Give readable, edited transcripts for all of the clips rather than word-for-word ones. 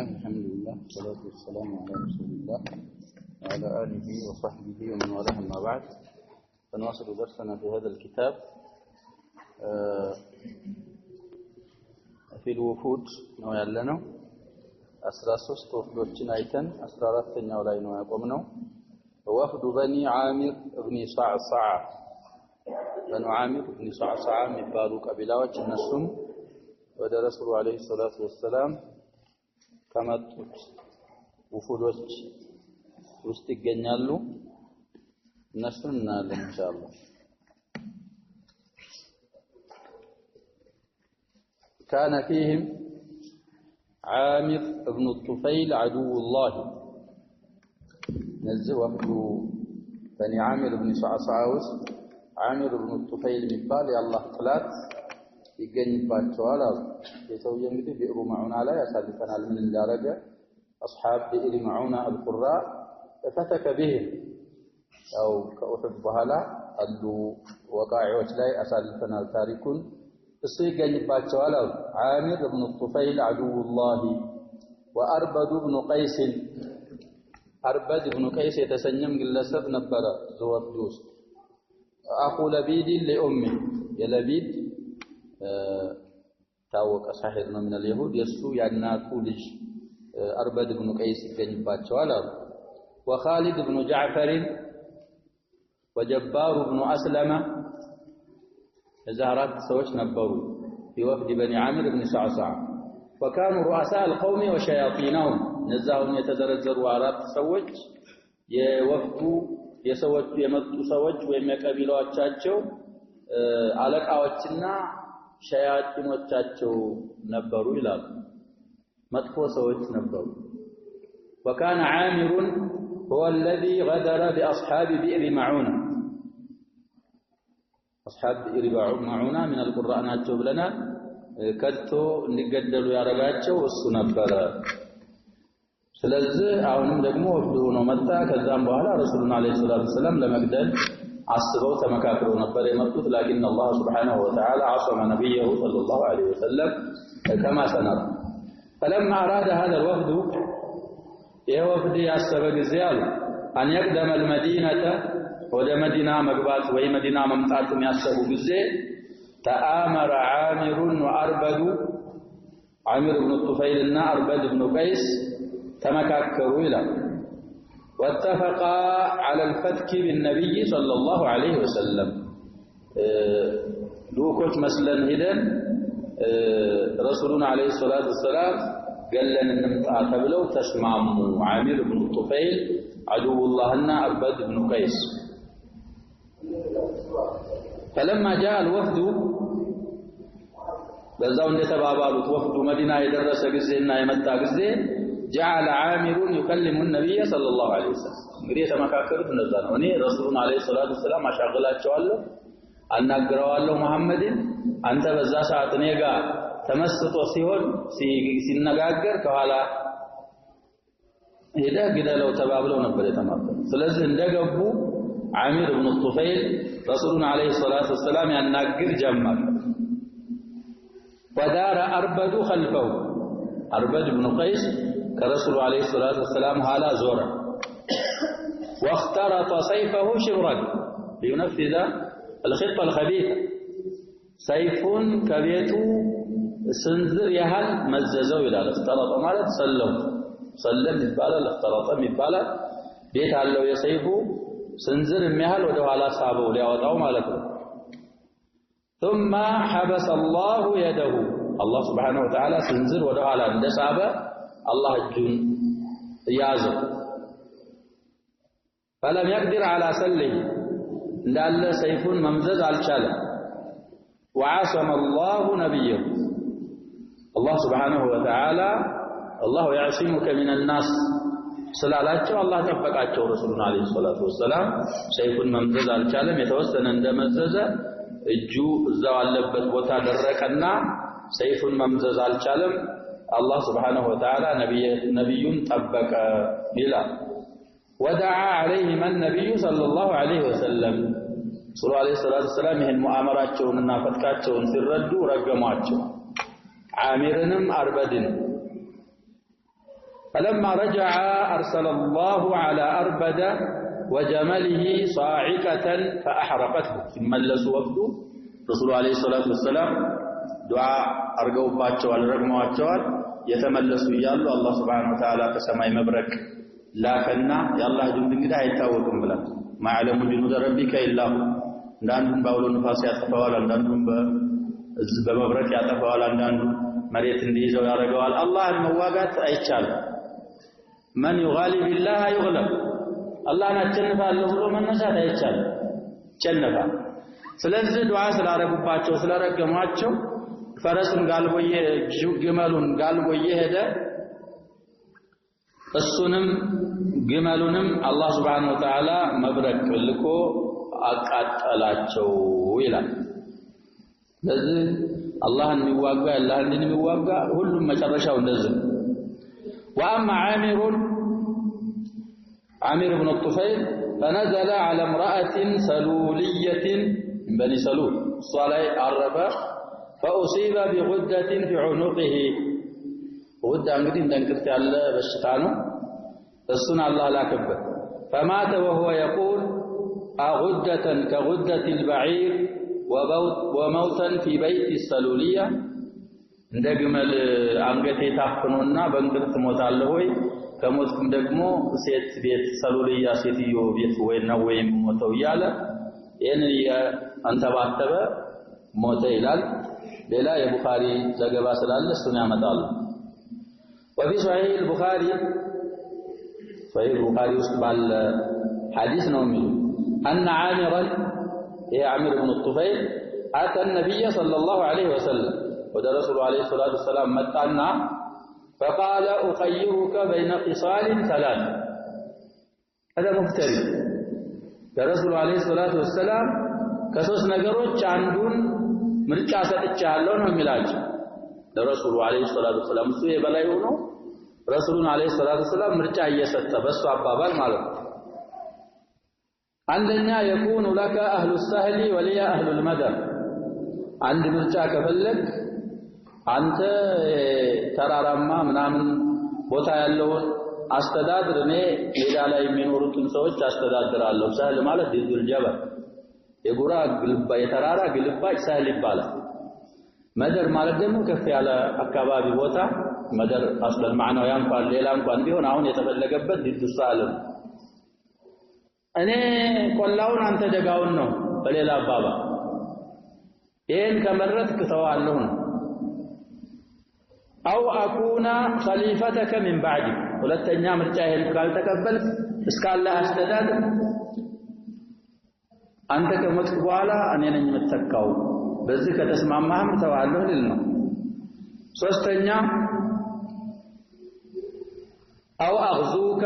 الله الحمد لله والصلاة والسلام على رسول الله وعلى آله وصحبه ومن والاه أما بعد فنواصل درسنا في هذا الكتاب في الوفود نوع لنا أسراسوس توفلوتشن أيتن أسرارات تنياولاي نوع قمنو ووفد بني عامر بن صعصع بنو عامر بن صعصع مبالو قبيلاوች እነሱም ወደ ረሱሉ አለይሂ ሰላቱ ወሰለም ከመጡት ውፉዶች ውስጥ ይገኛሉ እነሱን እናያለን ኢንሻአላህ كان فيهم عامر بن الطفيل عدو الله نزل وفد بني عامر بن صعصع عامر بن الطفيل مبال يا الله طلات ይገኝባቸዋል አሉ የሰውዬ እንግዲህ ቢዕሩ ማዑና ላይ ያሳልፈናል ምን እንዳረገ አስሐብ ቢዕሩ ማዑና አልቁራ ፈተከ بهم ያው ከኡሁድ በኋላ አሉ ወቃዒዎች ላይ ያሳልፈናል ታሪኩን እሱ ይገኝባቸዋል አሉ ዓሚር ኢብኑ ጡፈይል አዱውላህ ወአርበድ ኢብኑ ቀይስ አርበድ ኢብኑ ቀይስ የተሰኘም ግለሰብ ነበረ ዘወፍድ ውስጥ አኹ ለቢድ ለኡሚ የለቢድ ታወቀ ሳሂር ነው من اليهود የሱ ያናቱ ልጅ አርበድ ኢብኑ ቀይስ ይገኝባቸዋል አሉ وخالد بن جعفر وجبار بن أسلم زهرات سوش نبروا في وفد بني عامر بن صعصع وكانوا رؤساء القوم وشياطينهم نزاهم يتدرجروا على سوج يوفدوا يسوج يمطوا سوج ويمقبيلواچاቸው አለቃዎችና ሸያጢኖቻቸው ነበሩ ይላሉ መጥፎ ሰዎች ነበሩ وكان عامر هو الذي غدر باصحاب بئر معونه اصحاب بئر معونه من القرآن ናቸው ብለናል ከቶ እንዲገደሉ ያረጋቸው እሱ ነበር ስለዚህ አሁንም ደግሞ ወፍዱ ነው መጣ ከዛም በኋላ ረሱሉን አለይሂ ሰላቱ ሰላም ለመግደል አስበው ተመካክረው ነበር የመጡት لكن الله سبحانه وتعالى عصم نبيه صلى الله عليه وسلم كما سنرى فلما أراد هذا الوفد يوفد ياسب غزيال أن يقدم المدينة وده مدينة مغبات وهي مدينة ممتعة ياسب غزي تآمر عامر وأربد عامر بن الطفيل أربد بن قيس تمكاكروا إلى واتفقا على الفتك بالنبي صلى الله عليه وسلم دوكوت مثلا هدن رسولنا عليه الصلاة والسلام قال لنا نمطع تبلو تسمعوا عامر بن الطفيل عدو الله أربد بن قيس فلما جاء الوفد بزاو እንደተባባሉት ወፍዱ መዲና የደረሰ ጊዜና የመጣ ጊዜ جعل عامر يكلم النبي صلى الله عليه وسلم እንግዲህ ተመካከሩት እንደዛ ነው እኔ ረሱሉን አለይሂ ሰላቱ ሰላም አሻግላቸዋለሁ አናግረዋለሁ መሐመድን አንተ በዛ ሰዓት እኔ ጋር ተመስጦ ሲሆን ሲነጋገር ከኋላ ሄደ ግደለው ተባብለው ነበር የተማከሩ ስለዚህ እንደገቡ ዓሚር ኢብኑ ጡፈይል ረሱሉን አለይሂ ሰላቱ ሰላም ያናግር ጀመረ ودار أربد خلفه أربد بن قيس كرسول عليه الصلاة والسلام على زورة واخترط سيفه شبرا لينفذ الخطة الخبيثة سيف كبيته سنزر يهل مززوا إلى الاخترط مالت سلم مبالا الاخترط مبالا بيت على يسيفه سنزر مهل ودو على صابه ليوضعه مالته ثم حبس الله يده الله سبحانه وتعالى سنزر ودو على اندسابه الله الجن يازو فلم يقدر على سله لأن سيف ممزز على الشالة وعصم الله نبيه الله سبحانه وتعالى الله يعصمك من الناس سلالاتቸው الله ተፈቃቸው رسولنا عليه الصلاة والسلام سيف ممزز على الشالة يتوسن እንደመዘዘ እጁ እዛው አለበት ቦታ ደረቀና ሰይፉን መምዘዝ አልቻለም الله سبحانه وتعالى نبي طبق إلى ودعا عليهم النبي صلى الله عليه وسلم صلى الله عليه وسلم ይሄን ሙአመራቸውንና ፈትካቸውን ሲረዱ ረገሟቸው ዓሚርንም አርበድን فلما رجع أرسل الله على أربد وجمله صاعقة فأحرقته ثم لسوا وقته رسول عليه الصلاة والسلام دعاء أرجو باتشوال رقم واتشوال يتملسوا يالله الله سبحانه وتعالى كسماء مبرك لكننا يا الله جند كده يتاوكم بلا ما علم جنود ربك إلا هو عندهم باولو نفاس يتفاول عندهم بمبرك يتفاول عندهم مريت انديزو يارجوال الله المواقات أيشال من يغالي بالله يغلب الله نتشنفا اللغلو من نشاط أيشال تشنفا ስለዚህ ዱዓ ስላረጉባቸው ስለረገሟቸው ፈረሱን ጋልቦ ግመሉን ጋልቦ እየሄደ እሱንም ግመሉንም አላህ Subhanahu Wa Ta'ala መብረቅ ልኮ አቃጠላቸው ይላል። ስለዚህ አላህን የሚዋጋ አላህን የሚዋጋ ሁሉም መጨረሻው እንደዚህ وأما عامر بن الطفيل فنزل على امرأة سلولية من بني سلول صلى عربة فأصيب بغدة في عنقه غدة انقدي اندنكرت على بشتانه السنة الله لا كبه فمات وهو يقول أغدة كغدة البعير وموتا في بيت السلولية እንደግመል አንገቴ ታፍኖና በእንቅርት ሞታለሁ ወይ ከሞትኩም ደግሞ ሴት ቤት ሰሉልያ ሴትዮ ቤት ወይ ነው ወይ ሞተው ይያለ ይሄን አንተባተበ ሞተ ይላል። ሌላ የቡኻሪ ዘገባ ስላለ እሱን ያመጣሉ። وفي صحيح البخاري ውስጥ ባለ ሐዲስ ነው የሚለው أن عامرا يا عامر بن الطفيل أتى النبي صلى الله عليه وسلم ودى رسول عليه الصلاة والسلام متعنا فقال أخيرك بين خصال ثلاث هذا مفتري يا رسول عليه الصلاة والسلام كسوس نقروች አንዱን ምርጫ ሰጥቻለሁ ነው የሚላቸው ለረሱሉ عليه الصلاة والسلام እሱ የበላይ ሆኖ ረሱሉን عليه الصلاة والسلام ምርጫ እየሰጠ በሱ አባባል ማለት ነው። አንደኛ يكون لك أهل السهل ولي أهل المدر አንድ ምርጫ ከፈለክ አንተ ተራራማ ምናምን ቦታ ያለውን አስተዳድር እኔ ሜዳ ላይ የሚኖሩትን ሰዎች አስተዳድራለሁ። ሰህል ማለት ዲዱል ጀበል የጉራ ግልባ የተራራ ግልባጭ ሰህል ይባላል። መደር ማለት ደግሞ ከፍ ያለ አካባቢ ቦታ መደር አስለን ማዕናው ያንኳን ሌላ እንኳን ቢሆን አሁን የተፈለገበት ዲዱ ሰህል እኔ ቆላውን አንተ ደጋውን ነው በሌላ አባባ ይሄን ከመረጥክ ተዋለሁ ነው أو أكون خليفتك من بعدي ሁለተኛ ምርጫ ይሄን ካልተቀበልክ እስካለ አስተዳድ አንተ ከሞትክ በኋላ እኔ ነኝ የምተካው በዚህ ከተስማማህም ተዋለሁ ልል ነው። ሶስተኛ أو أغزوك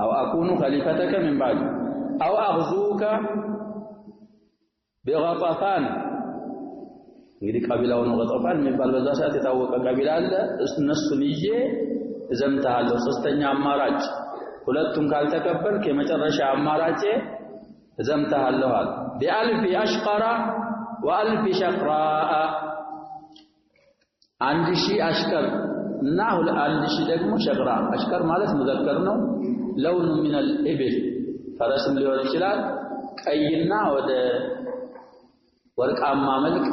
أو أكون خليفتك من بعدي أو أغزوك بغطفان እንግዲህ ቀቢላው ነው ገጠፋን የሚባል በዛ ሰዓት የታወቀ ቀቢላ አለ እነሱን ይዤ እዘምታለሁ። ሶስተኛ አማራጭ ሁለቱን ካልተቀበልክ የመጨረሻ አማራጭ እዘምታለሁ አለ። بألف أشقر وألف شقراء 1000 አሽከር እና 1000 ደግሞ ሸቅራ አሽከር ማለት ሙዘከር ነው። لون من الإبل ፈረስም ሊሆን ይችላል ቀይና ወደ ወርቃማ መልክ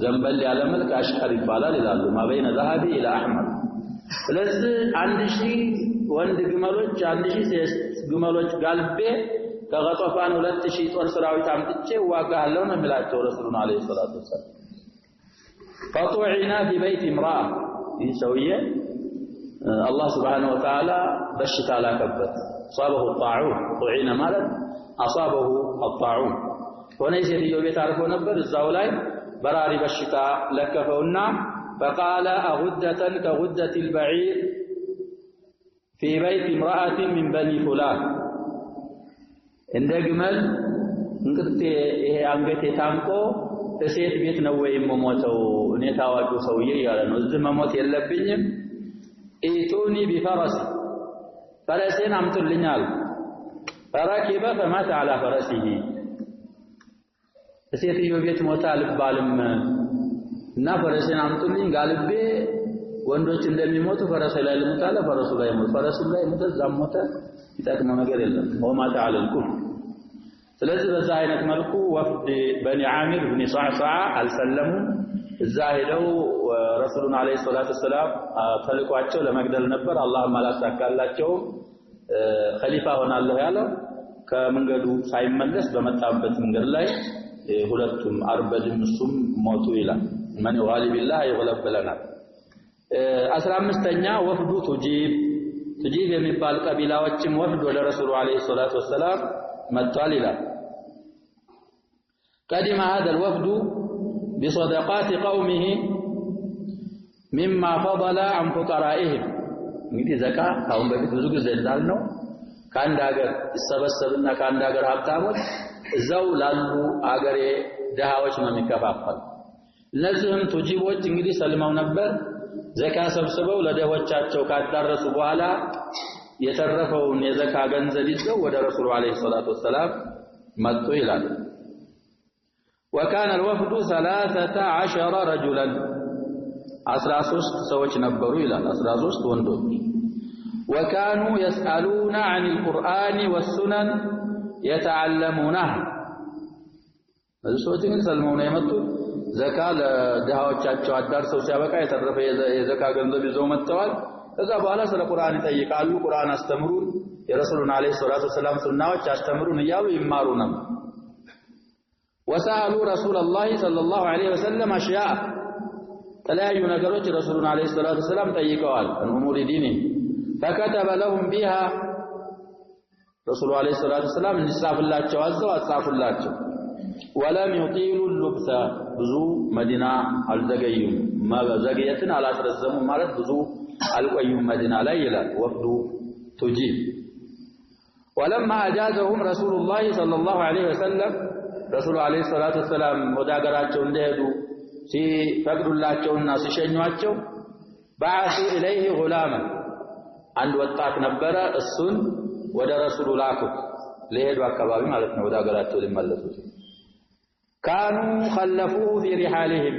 ዘንበል ያለ መልክ አሽከር ይባላል ይላሉ። ማበይነ ዘሃቢ ኢላ አህመር ስለዚህ 1000 ወንድ ግመሎች 1000 ሴት ግመሎች ጋልቤ ከገጠፋን 2000 ጦር ሰራዊት አምጥቼ ዋጋለሁ ነው የሚላቸው ረሱሉን አለይሂ ሰላቱ ወሰለም። فطعنا في بيت امرأة ይህ ሰውዬ አላህ Subhanahu Wa Ta'ala በሽታ ላከበት صابه الطاعون طعنا ማለት أصابه الطاعون ሆነ ሴትዮ ቤት አርፎ ነበር እዛው ላይ በራሪ በሽታ ለከፈውና فقال أغدة كغدة البعير في بيت امرأة من بني فلان እንደ ግመል እንቅርቴ ይሄ አንገቴ ታንቆ ሴት ቤት ነው ወይ መሞተው እኔ ታዋቂው ሰውዬ ያለ ነው እዚህ መሞት የለብኝም ኢቱኒ ቢፈረስ ፈረሴን አምጡልኛል فركب فمات على فرسه ሴትዮ ቤት ሞታ ልባልም እና ፈረሴን አምጡልኝ ጋልቤ ወንዶች እንደሚሞቱ ፈረስ ላይ ልሙታለ ፈረሱ ላይ ሞት ፈረሱ ላይ ሞተ ዛሞተ ይጣቅመው ነገር የለም ወማታ አለልኩም ስለዚህ በዛ አይነት መልኩ ወፍድ በኒ ዓሚር ኢብኑ ሷዕሷዓ አልሰለሙ እዛ ሄደው ረሱሉን አለይሂ ሰላቱ ሰላም ተልቋቸው ለመግደል ነበር አላህም አላሳካላቸው ኸሊፋ ሆናለሁ ያለው ከመንገዱ ሳይመለስ በመጣበት መንገድ ላይ ሁለቱም አርበድም እሱም ሞቱ ይላል ማን ይዋሊቢላህ ይغلبለና 15ኛ ወፍዱ ቱጂብ የሚባል ቀቢላዎችም ወፍድ ወደ ረሱሉ አለይሂ ሰላቱ ወሰለም መጥቷል ይላል قدم هذا الوفد بصدقات قومه مما فضل عن فقرائهم እንግዲህ ዘካ አሁን በፊት ብዙ ጊዜ እንዳልነው ከአንድ ሀገር ይሰበሰብና ከአንድ ሀገር ሀብታሞች እዛው ላሉ ሀገሬ ደሃዎች ነው የሚከፋፈል እነዚህም ቱጂቦች እንግዲህ ሰልመው ነበር ዘካ ሰብስበው ለደሆቻቸው ካዳረሱ በኋላ የተረፈውን የዘካ ገንዘብ ይዘው ወደ ረሱሉ አለይሂ ሰላቱ ወሰለም መጡ ይላል وكان الوفد 13 رجلا 13 ሰዎች ነበሩ ይላል 13 ወንዶች وكانوا يسألون عن القرآن والسنن يتعلمونها እሱዎችን ሰልመው ነው የመጡት ዘካ ለደሃዎቻቸው አዳርሰው ሲያበቃ የተረፈ የዘካ ገንዘብ ይዘው መጥተዋል ከዛ በኋላ ስለ ቁርአን ይጠይቃሉ ቁርአን አስተምሩን የረሱሉን አለይሂ ሰላቱ ወሰለም ሱናዎች አስተምሩን እያሉ ይማሩ ነበር وسألوا رسول الله صلى الله عليه وسلم أشياء ተለያዩ ነገሮች ረሱሉን አለይሂ ሰላቱ ወሰለም ጠይቀዋል እንኡሙሪ ዲኒ فكتب لهم بها ረሱሉ አለይሂ ሰላቱ ወሰለም እንዲጻፍላቸው አዘው አጻፉላቸው ولم يطيلوا اللبث ብዙ መዲና አልዘገዩም ማዘግየትን አላስረዘሙም ማለት ብዙ አልቆዩም መዲና ላይ ይላል ወፍዱ ቱጂብ ولما اجازهم رسول الله صلى الله عليه وسلم ረሱሉ አለይሂ ሰላቱ ወሰለም ወደ ሀገራቸው እንደሄዱ ሲፈቅዱላቸውና ሲሸኟቸው بعثوا اليه غلاما አንድ ወጣት ነበረ እሱን ወደ ረሱሉ ላኩት ለሄዱ አካባቢ ማለት ነው ወደ ሀገራቸው ሊመለሱት كانوا خلفوه في رحالهم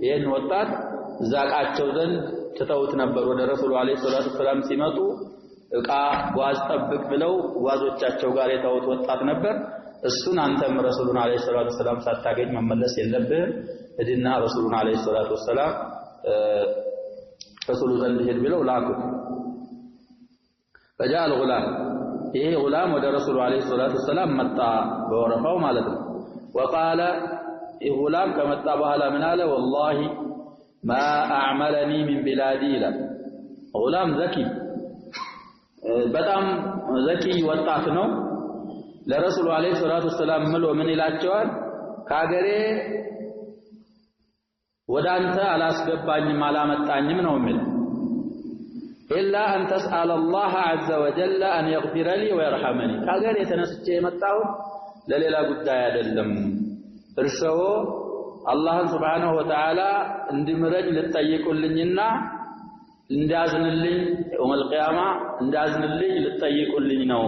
ይህን ወጣት ዛቃቸው ዘንድ ትተውት ነበር ወደ ረሱሉ አለይሂ ሰላቱ ወሰለም ሲመጡ እቃ ጓዝ ጠብቅ ብለው ጓዞቻቸው ጋር የተውት ወጣት ነበር እሱን አንተም ረሱሉን አለይሂ ሰላቱ ወሰለም ሳታገኝ መመለስ የለብህም እድና ረሱሉን አለይሂ ሰላቱ ወሰለም ረሱሉ ዘንድ ሄድ ብለው ላኩት فجاء الغلام ይሄ غلام ወደ ረሱሉ አለይሂ ሰላቱ ወሰለም መጣ በወረፋው ማለት ነው وقال ይሄ غلام ከመጣ በኋላ ምን አለ والله ما اعملني من بلادي لا غلام ذكي በጣም ዘኪ ወጣት ነው ለረሱሉ አለይሂ ሰላቱ ወሰለም ምሎ ምን ይላቸዋል ካገሬ ወዳንተ አላስገባኝም አላመጣኝም ነው የሚል إلا أن تسأل الله عز وجل أن يغفر لي ويرحمني ካገሬ ተነስቼ የመጣው ለሌላ ጉዳይ አይደለም እርሰው አላህን Subhanahu Wa Ta'ala እንዲምረኝ ልጠይቁልኝና እንዳዝንልኝ የውመል ቂያማ እንዳዝንልኝ ልጠይቁልኝ ነው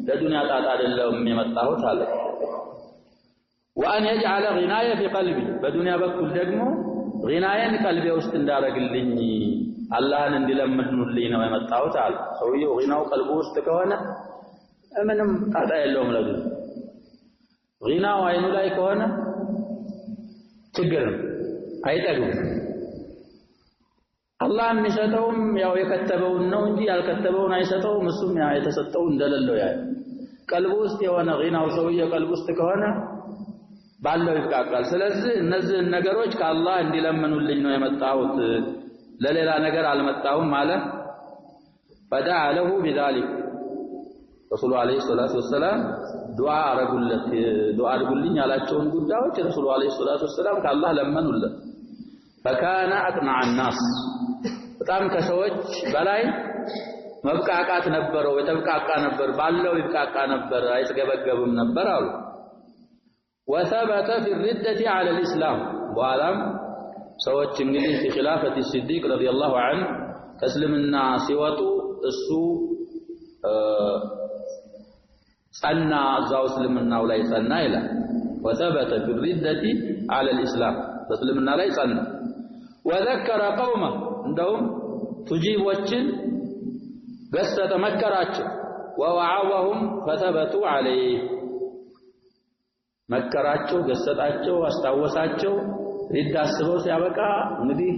ለዱንያ ጣጣ አይደለም የመጣሁት አለ وأن يجعل غناية في قلبي በዱንያ በኩል ደግሞ غنايን ቀልቤ ውስጥ እንዳረግልኝ አላህን እንዲለምኑልኝ ነው የመጣሁት አለ ሰውየው غناው ቀልቡ ውስጥ ከሆነ ምንም ጣጣ የለውም ለዱንያ غناው አይኑ ላይ ከሆነ ችግር አይጠግም አላህ የሚሰጠውም ያው የከተበውን ነው እንጂ ያልከተበውን አይሰጠውም እሱም ያ የተሰጠው እንደሌለው ያ ቀልቡ ውስጥ የሆነ غناው ሰውየው ቀልቡ ውስጥ ከሆነ ባለው ይቃቃል ስለዚህ እነዚህ ነገሮች ከአላህ እንዲለምኑልኝ ነው የመጣሁት ለሌላ ነገር አልመጣሁም ማለት فدعا له بذلك ረሱሉ አለይሂ ሰላቱ ወሰለም ዱዓ አረጉልኝ ያላቸውን ጉዳዮች ረሱሉ አለይሂ ሰላቱ ወሰለም ከአላህ ለመኑለት فكان اقنع الناس በጣም ከሰዎች በላይ መብቃቃት ነበረው የተብቃቃ ነበር ባለው ይብቃቃ ነበር አይተገበገብም ነበር አሉ وثبت في الردة على الإسلام وعلم ሰዎች እንግዲህ في خلافة الصديق رضي الله عنه ተስልምና ሲወጡ እሱ ጸና እዛው እስልምናው ላይ ጸና ይላል وثبت في الردة على الإسلام በእስልምና ላይ ጸና وذكر قومه እንደውም ቱጂቦችን ገሰጠ መከራቸው ወወዐዘሁም ፈተበቱ ዐለይህ መከራቸው ገሰጣቸው አስታወሳቸው ሊዳስበው ሲያበቃ እንግዲህ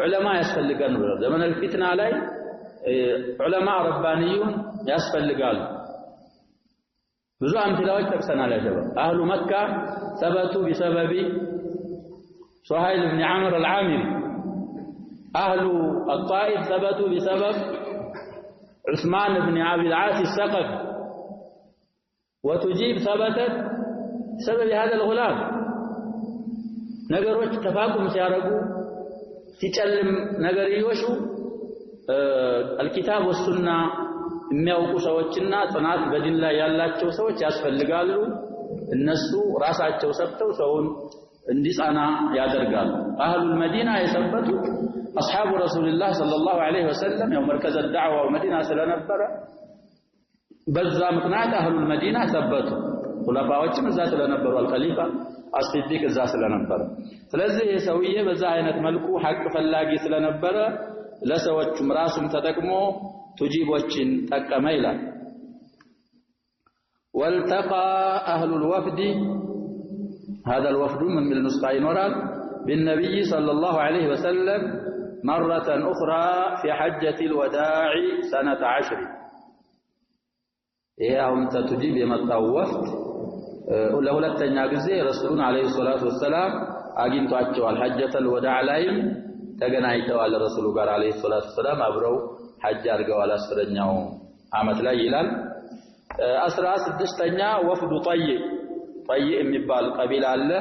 ዑለማ ያስፈልጋል ነው ዘመን الفتنة ላይ ዑለማ ረባንዩን ያስፈልጋሉ ብዙ አምثላዎች ተከሰናል ያጀባ አህሉ መካ ثبتوا بسبب سهيل بن عمرو العامري أهل الطائف ثبتوا بسبب عثمان بن عبد العاص الثقفي وتجيب ثبتت بسبب هذا الغلام ነገሮች ተፋቁም ሲያረጉ ሲጨልም ነገር ይወሹ الكتاب والسنة የሚያውቁ ሰዎችና ጽናት በዲን ላይ ያላቸው ሰዎች ያስፈልጋሉ እነሱ ራሳቸው ሰጥተው ሰውን እንዲጻና ያደርጋሉ አህሉል መዲና የሰበቱ አስሐቡ ረሱልላህ ሰለላሁ ዐለይሂ ወሰለም ያው መርከዘ ዳዕዋ መዲና ስለነበረ በዛ ምክንያት አህሉል መዲና ሰበቱ ኹላፋዎችም እዛ ስለነበሩ አልኸሊፋ አስሲዲቅ እዛ ስለነበረ ስለዚህ የሰውዬ በዛ አይነት መልኩ ሐቅ ፈላጊ ስለነበረ ለሰዎችም ራሱም ተጠቅሞ ቱጂቦችን ጠቀመ ይላል والتقى أهل الوفد هذا الوفد من النسخة ينورال بالنبي صلى الله عليه وسلم مرة أخرى في حجة الوداع سنة 10 إياهم تجيب يمتى وفد لولتنيا ጊዜ رسولنا عليه الصلاة والسلام አግኝቷቸዋል حجة الوداع ላይም ተገናኝተዋል ረሱሉ ጋር عليه الصلاة والسلام አብረው ሐጅ አድርገዋል 10ኛው ዓመት ላይ ይላል 16ኛ ወፍዱ طيب طيب የሚባል ቀቢላ አለ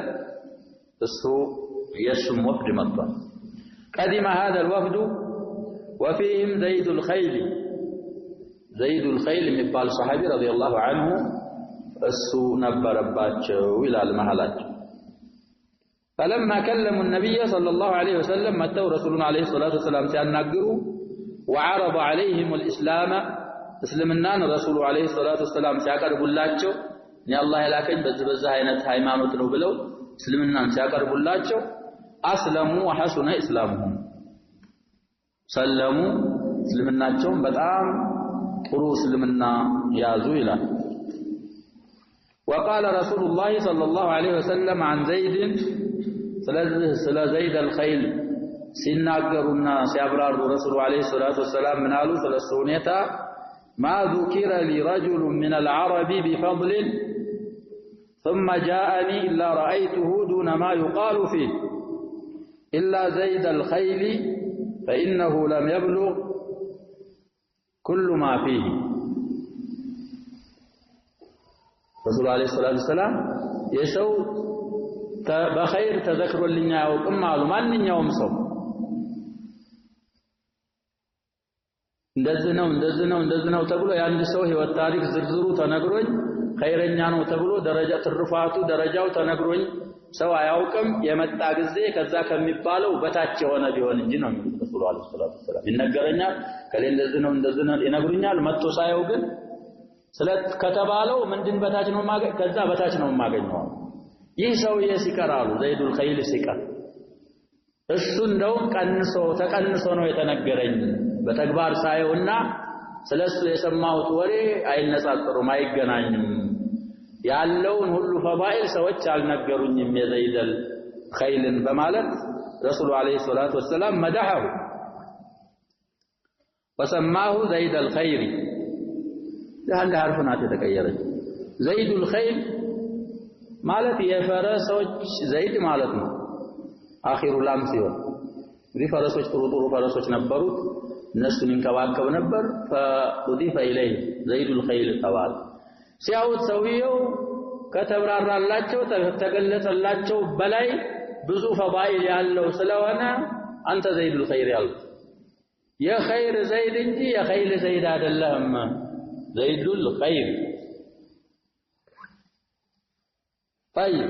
እሱ የሱም ወፍድ መጣ قدم هذا الوفد وفيهم زيد الخيل የሚባል صحابي رضي الله عنه እሱ ነበረባቸው ይላል መሐላቸው فلما كلموا النبي صلى الله عليه وسلم متى رسولنا عليه الصلاة والسلام ሲያናግሩ وعرض عليهم الإسلام እስልምናን ረሱሉ አለይሂ ሰላቱ ወሰለም ሲያቀርቡላቸው እኔ አላህ ያላከኝ በዚህ አይነት ሃይማኖት ነው ብለው እስልምናን ሲያቀርቡላቸው አስለሙ ወሐሱነ እስላሙሁም ሰለሙ እስልምናቸውን በጣም ጥሩ እስልምና ያዙ ይላል وقال رسول الله صلى الله عليه وسلم عن زيد سلا زيد الخيل ሲናገሩና ሲያብራሩ ረሱሉ አለይሂ ሰላቱ ወሰለም ምን አሉ ስለሱ ሁኔታ ما ذكر لي رجل من العرب بفضل ثم جاءني إلا رأيته دون ما يقال فيه إلا زيد الخيل فإنه لم يبلغ كل ما فيه رسول عليه الصلاة والسلام يسو بخير تذكر لنا وقم معلوم من يوم صوم እንደዚህ ነው ተብሎ የአንድ ሰው ህይወት ታሪክ ዝርዝሩ ተነግሮኝ ኸይረኛ ነው ተብሎ ደረጃ ትርፋቱ ደረጃው ተነግሮኝ ሰው አያውቅም የመጣ ጊዜ ከዛ ከሚባለው በታች የሆነ ቢሆን እንጂ ነው የሚሉት ረሱሉ አለይሂ ሰላቱ ወሰለም ይነገረኛል ከሌ እንደዚህ ነው ይነግሩኛል መጥቶ ሳይው ግን ስለት ከተባለው ምንድን በታች ነው ከዛ በታች ነው የማገኘው ይህ ሰውዬ ሲቀራሉ ዘይዱል ኸይል ሲቀር እሱ እንደው ተቀንሶ ነው የተነገረኝ በተግባር ሳይውና ስለሱ የሰማሁት ወሬ አይነጻጽሩም አይገናኝም ያለውን ሁሉ ፈዳኢል ሰዎች አልነገሩኝም የዘይደል ኸይልን በማለት ረሱሉ አለይሂ ሰላቱ ወሰለም መደሐሁ ወሰማሁ ዘይደል ኸይር ለአንድ ሐርፍ ናት የተቀየረች ዘይዱል ኸይል ማለት የፈረሶች ዘይድ ማለት ነው አኺሩ ላም ሲሆን ፈረሶች ጥሩ ፈረሶች ነበሩት እነሱን ይንከባከብ ነበር فضيف اليه زيد الخيل ተባለ ሲያውት ሰውየው ከተብራራላቸው ተገለጸላቸው በላይ ብዙ ፈዳኢል ያለው ስለሆነ አንተ ዘይድ الخير ያሉት የኸይር ዘይድ እንጂ የኸይል ዘይድ አይደለም ዘይድ الخير طيب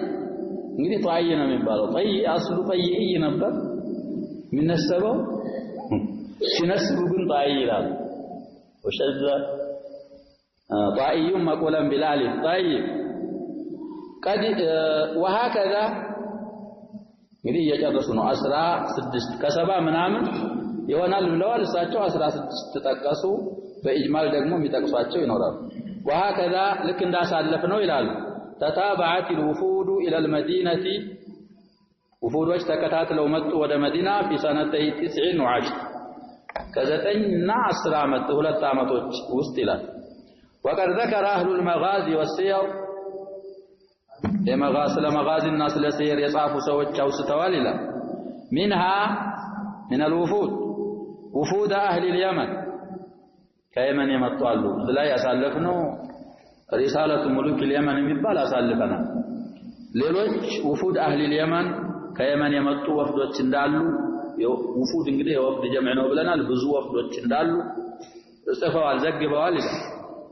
እንግዲህ ጧይ ነው የሚባለው ጧይ አስሉ ጧይ ነበር የሚነሰበው ሲነስቡ ግን ጧይ ይላል ወሸዘ ጧይዩ መቆለም ቢላል ጧይ ቀድ وهكذا እንግዲህ እየጨረሱ ነው 16 ከሰባ ምናምን ይሆናል ብለዋል እሳቸው 16 ተጠቀሱ በኢጅማል ደግሞ የሚጠቅሷቸው ይኖራሉ وهكذا ልክ እንዳሳለፍ ነው ይላሉ تتابعت الوفود إلى المدينة وفودوች ተከታትለው መጡ ወደ መዲና في سنتي 9 ከ9 እና 10 ዓመት ሁለት ዓመቶች ውስጥ ይላል وقد ذكر أهل المغازي والسير المغازي الناس لسير يصافوا سوچ አውስተዋል ይላል منها من الوفود وفود أهل اليمن ከየመን የመጡ አሉ ላይ ያሳለፍነው رسالة ملوك اليمن የሚባል አሳልፈናል ሌሎች وفود أهل اليمن ከየመን የመጡ ወፍዶች እንዳሉ وفود እንግዲህ የወፍድ ጀምዕ ነው ብለናል ብዙ ወፍዶች እንዳሉ ጽፈዋል ዘግበዋል ይላል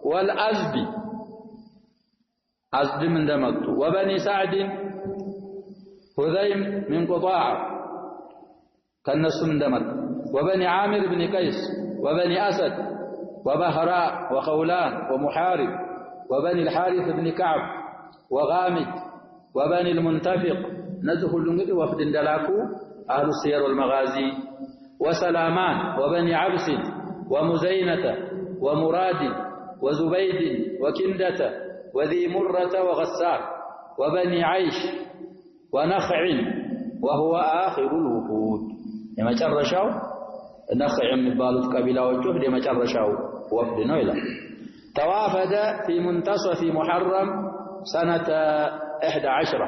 والأزد أزدم እንደመጡ وبني سعد هذيم من قطاع كنسم እንደመጡ وبني عامر بن قيس وبني أسد وبهراء وخولان ومحارب وبني الحارث بن كعب وغامد وبني المنتفق نزخل እንግዲህ ወፍድ እንደላኩ أهل السير والمغازي وسلامان وبني عبس ومزينة ومراد وزبيد وكندة وذي مرة وغسان وبني عيش ونخع وهو آخر الوفود يمجرشاو نخع የሚባሉት ቀቢላዎቹ የመጨረሻው ወፍድ ነው ይላል توافد في منتصف محرم سنة 11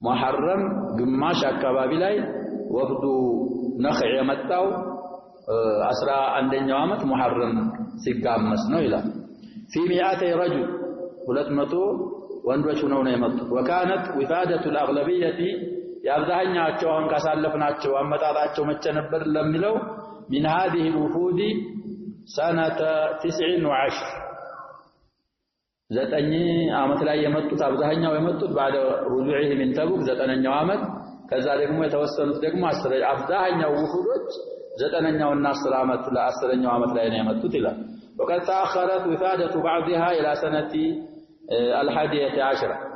محرم ግማሽ አካባቢ ላይ ወፍዱ ነኽዕ የመጣው 11ኛው ዓመት محرم ሲጋመስ ነው ይላል في 200 رجل 200 ወንዶች ሆነው ነው የመጡት وكانت وفادة الأغلبية ያብዛኛቸው አሁን ካሳለፍናቸው አመጣጣቸው መቼ ነበር ለሚለው من هذه الوفود سنة 19 ዘጠኝ ዓመት ላይ የመጡት አብዛኛው የመጡት بعد رجوعه من تبوك ዘጠነኛው ዓመት ከዛ ደግሞ የተወሰኑት ደግሞ አብዛኛው ውፉዶች ዘጠነኛውና 10 ዓመት ለ10ኛው ዓመት ላይ ነው የመጡት ይላል وقد تأخرت وفادة بعضها إلى سنة 11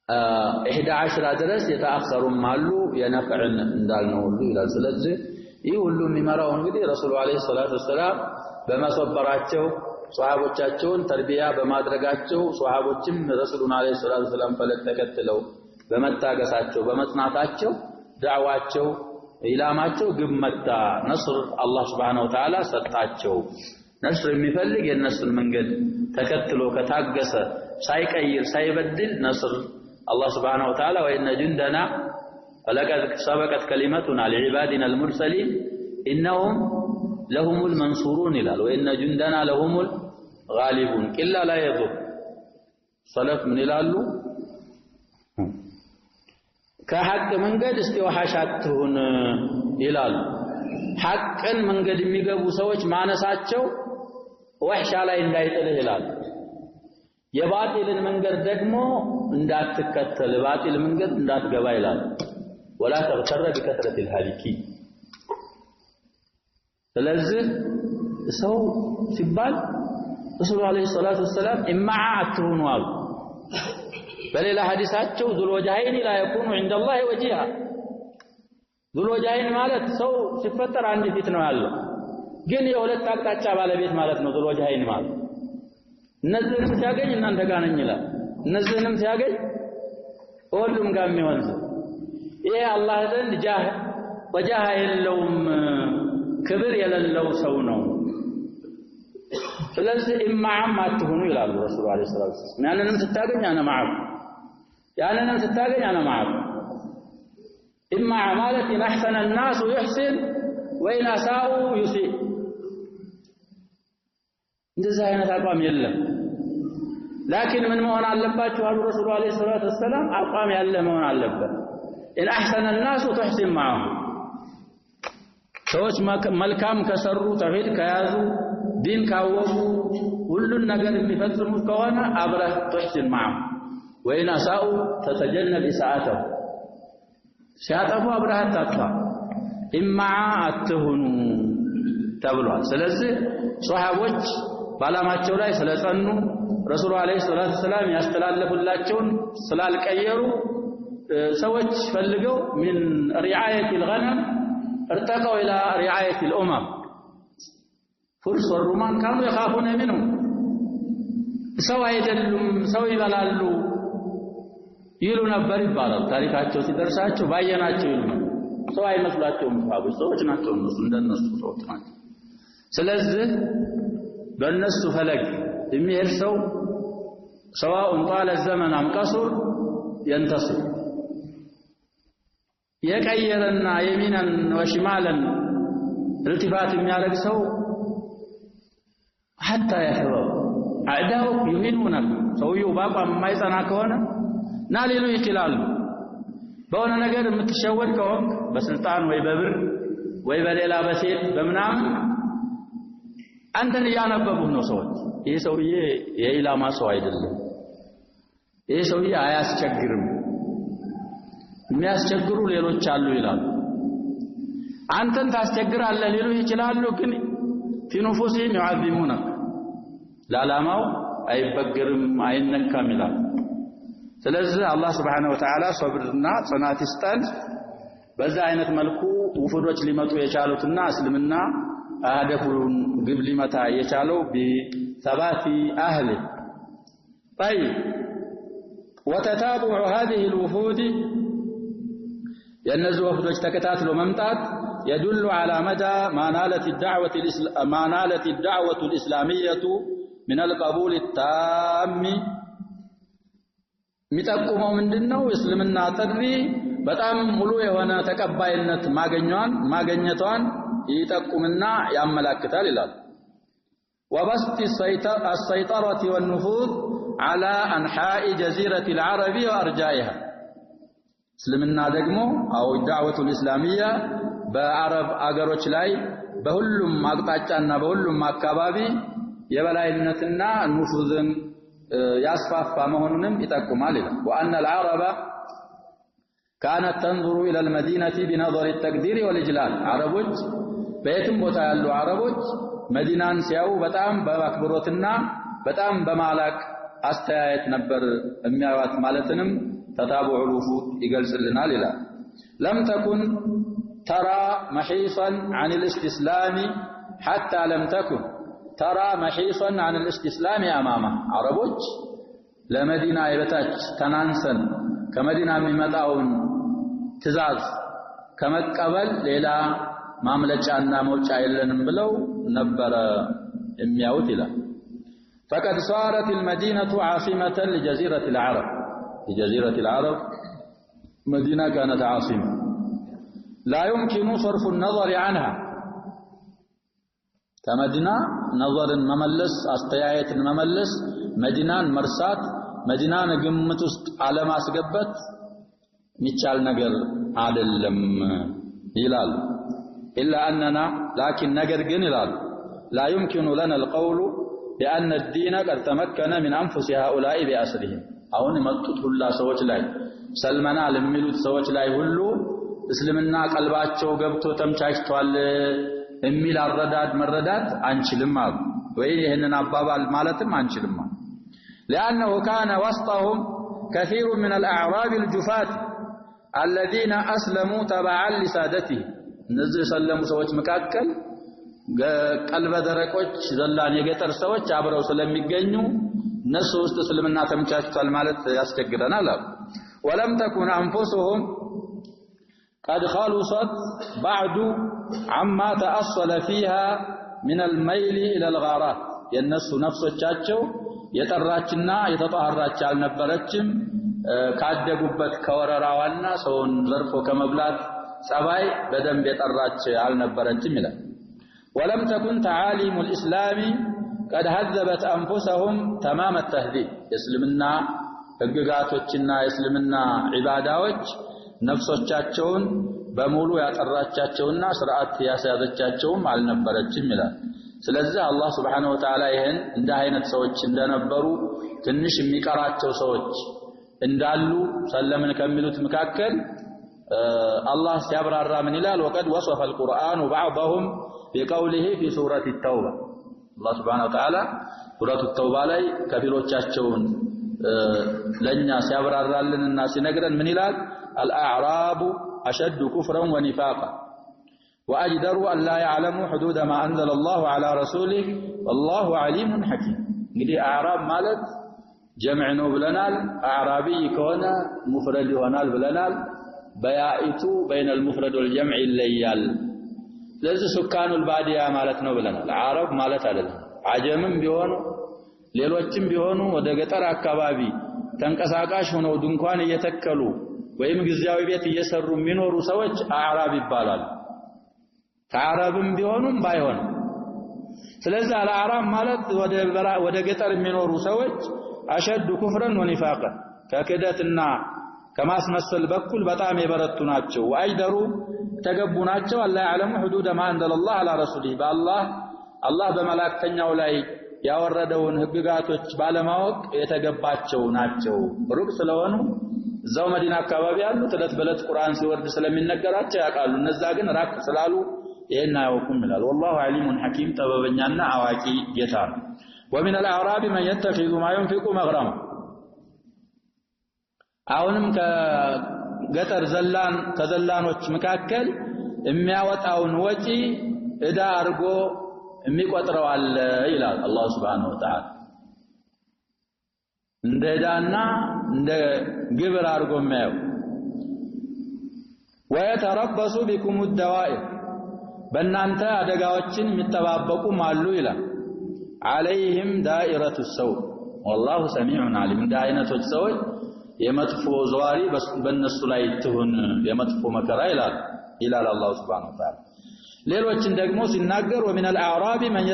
11 ድረስ የተአخሩም አሉ የነፍዕን እንዳልነው ሁሉ ይላል ስለዚህ ይህ ሁሉ የሚመራው እንግዲህ ረሱሉ አለይሂ ሰላቱ ወሰለም በመሰበራቸው ሷሃቦቻቸውን ተርቢያ በማድረጋቸው ሷሃቦችም ረሱሉን አለይሂ ሰላቱ ወሰለም ፈለግ ተከትለው በመታገሳቸው በመጽናታቸው ዳዕዋቸው ኢላማቸው ግመታ ነስር አላህ Subhanahu Wa Ta'ala ሰጣቸው ነስር የሚፈልግ የነሱን መንገድ ተከትሎ ከታገሰ ሳይቀይር ሳይበድል ነስር الله سبحانه وتعالى وإن جندنا ولقد سبقت كلمتنا لعبادنا المرسلين إنهم لهم المنصورون وإن جندنا لهم الغالبون إلا لا يضر صلف من الالو كحق من قد استوحشاتهن ይላሉ ሐቅን መንገድ የሚገቡ ሰዎች ማነሳቸው ወህሻ ላይ እንዳይጥልህ ይላሉ የባጢልን መንገድ ደግሞ እንዳትከተል ባጢል መንገድ እንዳትገባ ይላል ولا تغتر بكثرة الهالكين ስለዚህ ሰው ሲባል ረሱል አለይሂ ሰላቱ ወሰለም ኢማዓ አትሁኑ አሉ በሌላ ሐዲሳቸው ዙልወጃይን لا يكون عند الله وجيها ዙልወጃይን ማለት ሰው ሲፈጠር አንድ ፊት ነው ያለው ግን የሁለት አቅጣጫ ባለቤት ማለት ነው ዙልወጃይን ማለት እነዚህንም ሲያገኝ እናንተ ጋር ነኝ ይላል እነዚህንም ሲያገኝ ሁሉም ጋር የሚሆን ይሄ አላህ ዘንድ ጃህ ወጃህ የለውም ክብር የሌለው ሰው ነው ስለዚህ ኢማዓም አትሁኑ ይላሉ ረሱል አለይሂ ሰላቱ ወሰለም ያንንም ስታገኝ አና ማዓክ ያንንም ስታገኝ አና ማዓክ ኢማዓ ማለት ኢን አህሰነ الناس يحسن وإن أساءوا يسيء እንደዚህ አይነት አቋም የለም لكن من መሆን አለባችሁ አሉ ረሱል አለይሂ ሰላቱ ወሰለም አቋም ያለ መሆን አለበት إن أحسن الناس تحسن معه ሰዎች መልካም ከሰሩ ተውሂድ ከያዙ ዲን ካወቁ ሁሉን ነገር የሚፈጽሙ ከሆነ አብረህ تحسن معه وإن أساءوا تتجنب إساءته ሲያጠፉ አብረህ አታጥፋ ኢማዓ አትሁኑ ተብሏል ስለዚህ ሷሃቦች ባላማቸው ላይ ስለጸኑ ረሱሉ አለይሂ ሰላቱ ወሰለም ያስተላለፉላቸውን ስላልቀየሩ ሰዎች ፈልገው من رعاية الغنم ارتقوا إلى رعاية الأمم فرس والرومان كانوا يخافون منهم سوى يدلهم سوى يبلالوا يلو نبر ይባላል ታሪካቸው ሲደርሳቸው ባየናቸው ይሉ ነው ሰው አይመስላቸውም ሰዎች ናቸው እንደነሱ ሰዎች ናቸው ስለዚህ በእነሱ ፈለግ የሚሄድ ሰው سواء طال الزمن أم قصر ينتصر يغيرنا يمينا وشمالا التفات የሚያደርግ ሰው حتى يحرر أعداؤك يهينونك ሰውየው ባቋም የማይጸና ከሆነ ና ሊሉ ይችላሉ በሆነ ነገር የምትሸወድ ከሆነ በስልጣን ወይ በብር ወይ በሌላ በሴት በመናም አንተን ያነበቡህ ነው ሰዎች ይሄ ሰውዬ የኢላማ ሰው አይደለም ይሄ ሰውዬ አያስቸግርም የሚያስቸግሩ ሌሎች አሉ ይላሉ አንተን ታስቸግራለህ ሊሉ ይችላሉ ግን ፊኑፉሲም يعظمونك ለዓላማው አይበገርም አይነካም ይላል ስለዚህ አላህ Subhanahu Wa Ta'ala ሶብርና ጽናት ይስጣል በዛ አይነት መልኩ ውፍዶች ሊመጡ የቻሉትና እስልምና አህደፉን ግብ ሊመታ የቻለው بثبات اهله طيب وتتابع هذه الوفود ينزو وفدوች ተከታትሎ መምጣት يدل على مدى ما نالت الدعوة الإسلامية من القبول التام የሚጠቁመው ምንድነው እስልምና ጥሪ በጣም ሙሉ የሆነ ተቀባይነት ማግኘቷን ይጠቁምና ያመለክታል ይላል وبسط السيطرة والنفوذ على أنحاء جزيرة العرب وأرجائها እስልምና ደግሞ አው ዳዕወቱል ኢስላሚያ በአረብ አገሮች ላይ በሁሉም አቅጣጫና በሁሉም አካባቢ የበላይነትና ንፉዝን ያስፋፋ መሆኑንም ይጠቁማል ይላል وأن العرب كانت تنظر إلى المدينة بنظر التقدير والإجلال عربوች በየትም ቦታ ያሉ አረቦች መዲናን ሲያዩ በጣም በአክብሮትና በጣም በማላቅ አስተያየት ነበር የሚያዩት ማለትንም تتابع الوفود يقلصلنا لله لم تكن ترى محيصا عن الاستسلام حتى لم تكن ترى محيصا عن الاستسلام امامه عربوች ለመዲና የበታች ተናንሰን ከመዲና የሚመጣውን ትዕዛዝ ከመቀበል ሌላ ማምለጫና መውጫ የለንም ብለው ነበር የሚያዩት ይላል فقد صارت المدينة عاصمة لجزيرة العرب في جزيرة العرب مدينة كانت عاصمة لا يمكن صرف النظر عنها كمدينة نظر مملس استياية مملس مدينة مرسات مدينة قمت على ما سقبت ميتشال نقر عدلم إلال إلا أننا لكن نقر قنلال لا يمكن لنا القول بأن الدين قد تمكن من أنفس هؤلاء بأسرهم አሁን መጡት ሁላ ሰዎች ላይ ሰልመና ለሚሉት ሰዎች ላይ ሁሉ እስልምና ቀልባቸው ገብቶ ተምቻችቷል የሚል አረዳድ መረዳት አንችልም አሉ ወይ ይሄንን አባባል ማለትም አንችልም لأنه كان وسطهم كثير من الأعراب الجفات الذين أسلموا تبعا لسادته እነዚህ ሰለሙ ሰዎች መካከል ቀልበ ደረቆች ዘላን የገጠር ሰዎች አብረው ስለሚገኙ እነሱ ውስጥ እስልምና ተምቻችቷል ማለት ያስቸግረናል ولم تكن انفسهم قد خلصت بعد عما تأصل فيها من الميل الى الغارات የነሱ ነፍሶቻቸው የጠራችና የተጣራች አልነበረችም ካደጉበት ከወረራዋና ሰውን ዘርፎ ከመብላት ጸባይ በደንብ የጠራች አልነበረችም ይላል ولم تكن تعاليم الاسلام قد هذبت انفسهم تمام التهذيب እስልምና ህግጋቶችና እስልምና ዒባዳዎች ነፍሶቻቸውን በሙሉ ያጠራቻቸውና ሥርዓት ያሳያዘቻቸውም አልነበረችም ይላል ስለዚህ አላህ Subhanahu Wa Ta'ala ይሄን እንደ አይነት ሰዎች እንደነበሩ ትንሽ የሚቀራቸው ሰዎች እንዳሉ ሰለምን ከሚሉት መካከል الله ሲያብራራ ምን ይላል وقد وصف القرآن بعضهم بقوله في سورة التوبة الله سبحانه وتعالى سورة التوبة ላይ ከፊሎቻቸውን ለኛ ሲያብራራልንና ሲነግረን ምን ይላል الأعراب أشد كفرا ونفاقا وأجدروا أن لا يعلموا حدود ما أنزل الله على رسوله والله عليم حكيم እንግዲህ አዕራብ ማለት ጀምዕ ነው ብለናል አዕራቢ ከሆነ ሙፍረድ ይሆናል ብለናል በያኢቱ بين المفرد والجمع ይለያል ስለዚህ ሱካኑል ባዲያ ማለት ነው ብለናል አዕራብ ማለት አይደለም አጀምም ቢሆኑ ሌሎችም ቢሆኑ ወደ ገጠር አካባቢ ተንቀሳቃሽ ሆነው ድንኳን እየተከሉ ወይም ጊዜያዊ ቤት እየሰሩ የሚኖሩ ሰዎች አዕራብ ይባላሉ ከአረብም ቢሆኑም ባይሆን ስለዚህ አልአዕራብ ማለት ወደ ገጠር የሚኖሩ ሰዎች አሸዱ ኩፍረን ወኒፋቀን ከክደትና ከማስመሰል በኩል በጣም የበረቱ ናቸው ወአይደሩ ተገቡ ናቸው አላህ ያዕለሙ ሁዱደ ማ አንዘለላህ አላ ረሱሊህ አላህ በመላእክተኛው ላይ ያወረደውን ህግጋቶች ባለማወቅ የተገባቸው ናቸው ሩቅ ስለሆኑ እዛው መዲና አካባቢ ያሉት ዕለት በዕለት ቁርአን ሲወርድ ስለሚነገራቸው ያውቃሉ እነዛ ግን ራቅ ስላሉ ይሄን አያውቁም ይላል والله عليم حكيم ጥበበኛና አዋቂ ጌታ ነው ومن الاعراب من يتخذ ما ينفق مغرما አሁንም ከገጠር ከዘላኖች መካከል የሚያወጣውን ወጪ እዳ አርጎ የሚቆጥረው አለ ይላል አላህ Subhanahu Wa Ta'ala እንደ እዳና እንደ ግብር አርጎ የሚያየው ويتربص بكم الدوائر በእናንተ አደጋዎችን የሚጠባበቁ ማሉ ይላል عليهم دائرة السوء والله سميع عليم እንደ አይነቶች ሰዎች የመጥፎ ዘዋሪ በእነሱ ላይ ትሁን የመጥፎ መከራ ይላል አላህ Subhanahu Wa Ta'ala ሌሎችን ደግሞ ሲናገር ومن الاعراب من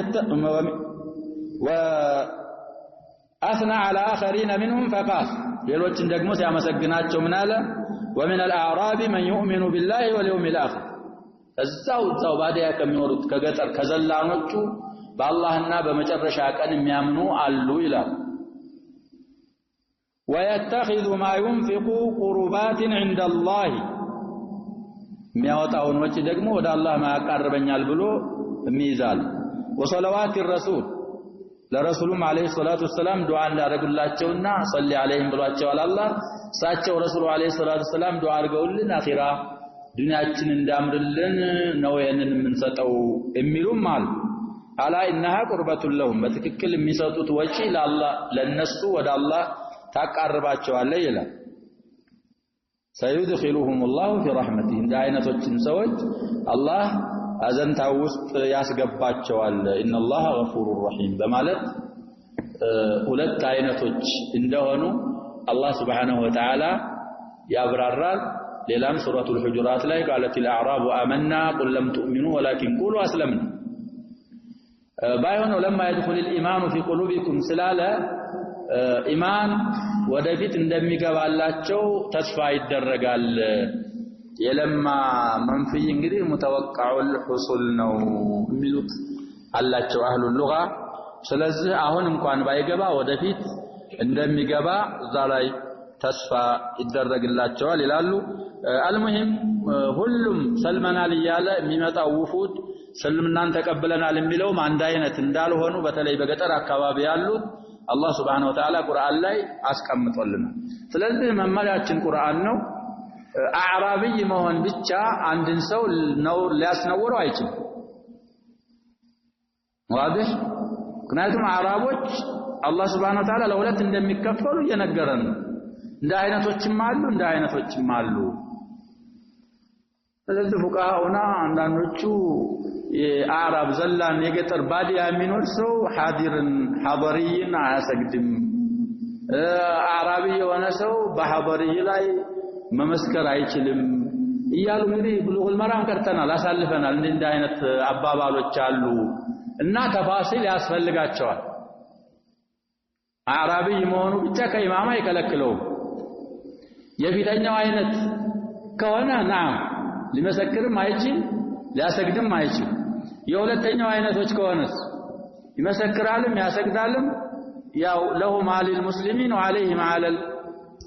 واثنى على اخرين منهم فقال ሌሎችን ደግሞ ሲያመሰግናቸው ምን አለ ومن الاعراب من يؤمن بالله واليوم الاخر እዛው ባዲያ ከሚኖሩት ከገጠር ከዘላኖቹ በአላህና በመጨረሻ ቀን የሚያምኑ አሉ ይላል ويتخذ ما ينفق قربات عند الله የሚያወጣውን ወጪ ደግሞ ወደ አላህ ማያቀርበኛል ብሎ የሚይዛል ወሰለዋት الرسول ለረሱሉም አለይሂ ሰላቱ ወሰለም ዱዓ እንዳደረጉላቸውና ሰሊ አለይሂም ብሏቸዋል አላህ ሳቸው ረሱሉ አለይሂ ሰላቱ ወሰለም ዱዓ አድርገውልን አኺራ ዱንያችን እንዳምርልን ነው የነን የምንሰጠው የሚሉም አሉ አላ ኢንሃ ቁርበቱን ለሁም በትክክል የሚሰጡት ወጪ ለአላህ ለነሱ ወደ አላህ ታቃርባቸዋል ይላል سيدخلهم الله في رحمته እንደ አይነቶችን ሰዎች አላህ አዘንታው ውስጥ ያስገባቸዋል ان الله غفور رحيم በማለት ሁለት አይነቶች እንደሆኑ አላህ Subhanahu Wa Ta'ala ያብራራል ሌላም ሱረቱል ሁጁራት ላይ قالت الاعراب آمنا قل لم تؤمنوا ولكن قولوا اسلمنا ባይሆን ለማ يدخل الايمان في قلوبكم ስላለ ኢማን ወደፊት እንደሚገባላቸው ተስፋ ይደረጋል የለማ መንፍይ እንግዲህ ሙተወቃዑል ሁሱል ነው የሚሉት አላቸው አህሉ ሉጋ ስለዚህ አሁን እንኳን ባይገባ ወደፊት እንደሚገባ እዛ ላይ ተስፋ ይደረግላቸዋል ይላሉ አልሙሂም ሁሉም ሰልመናል ይያለ የሚመጣው ውፉድ ሰልምናን ተቀበለናል የሚለው አንድ አይነት እንዳልሆኑ በተለይ በገጠር አካባቢ ያሉት አላህ Subhanahu Wa Ta'ala ቁርአን ላይ አስቀምጦልናል ስለዚህ መመሪያችን ቁርአን ነው አዕራብይ መሆን ብቻ አንድን ሰው ነው ሊያስነውረው አይችልም ዋድህ ምክንያቱም አዕራቦች አላህ Subhanahu Wa Ta'ala ለሁለት እንደሚከፈሉ እየነገረን ነው እንደ አይነቶችም አሉ ስለዚህ ፉቃሃውና አንዳንዶቹ የአዕራብ ዘላን የገጠር ባዲያ የሚኖር ሰው ሐضريን አያሰግድም አዕራቢ የሆነ ሰው በሐضري ላይ መመስከር አይችልም እያሉ እንግዲህ ብሉግል መራም ቀርተናል አሳልፈናል እንደ አይነት አባባሎች አሉ እና ተፋሲል ያስፈልጋቸዋል አዕራቢ መሆኑ ብቻ ከኢማማ ይከለክለው የፊተኛው አይነት ከሆነ ናም ሊመሰክርም አይችል ሊያሰግድም አይችል የሁለተኛው አይነቶች ከሆነስ ይመሰክራልም ያሰግዳልም ያው ለሁም አሊል ሙስሊሚን ወአለይሂም አለል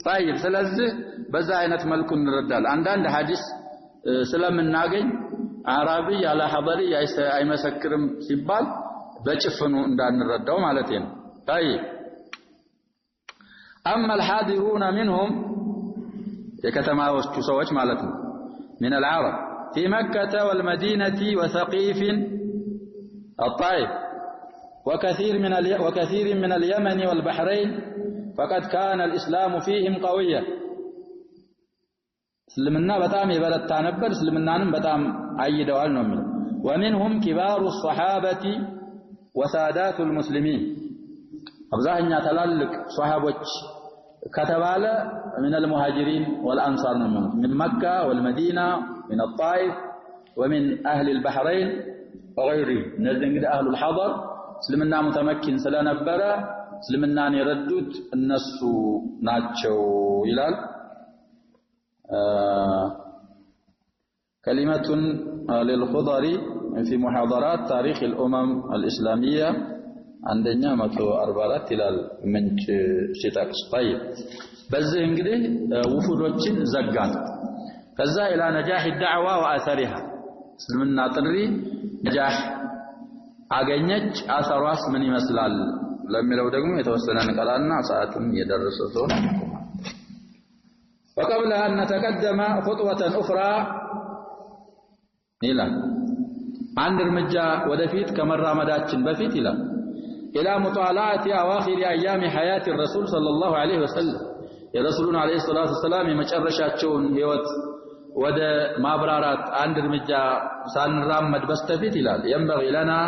طيب ስለዚህ በዛ አይነት መልኩ እንረዳል አንዳንድ ሐዲስ ስለምናገኝ አዕራቢ ያለ ሐضري አይመሰክርም ሲባል በጭፍኑ እንዳንረዳው ማለት ነው طيب اما الحاضرون منهم የከተማዎቹ ሰዎች ማለት ነው من العرب في مكة والمدينة وثقيف الطائف وكثير من اليمن والبحرين فقد كان الإسلام فيهم قويا سلمنا بتام يبلت نبر سلمنا بتام عيدوا النمل ومنهم كبار الصحابة وسادات المسلمين أبزاهن يتلالك صحابة كتبال من المهاجرين والأنصار من مكة والمدينة من الطائف ومن أهل البحرين وغيره نزل أهل الحضر سلمنا متمكن سلنبرا سلمنا يردد الناس ناتشو إلال كلمة للخضر في محاضرات تاريخ الأمم الإسلامية عندنا 144 إلى المنج شتاكس طيب بزه እንግዲህ ውፉዶችን ዘጋን ከዛ إلى نجاح الدعوة وأثرها እስልምና ጥሪ ነጃህ አገኘች አሰሯስ ምን ይመስላል ለሚለው ደግሞ የተወሰነ ንቀላና ሰዓቱም እየደረሰ ስለሆነ وقبل أن نتقدم خطوة أخرى إلى عند رمجة ودفيت كمرامداتችን በፊት إلى مطالعة أواخر أيام حياة الرسول صلى الله عليه وسلم يا رسولنا عليه الصلاة والسلام يمشرشاتشون هيوت ወደ ማብራራት አንድ እርምጃ ሳንራመድ በስተፊት ይላል ينبغي لنا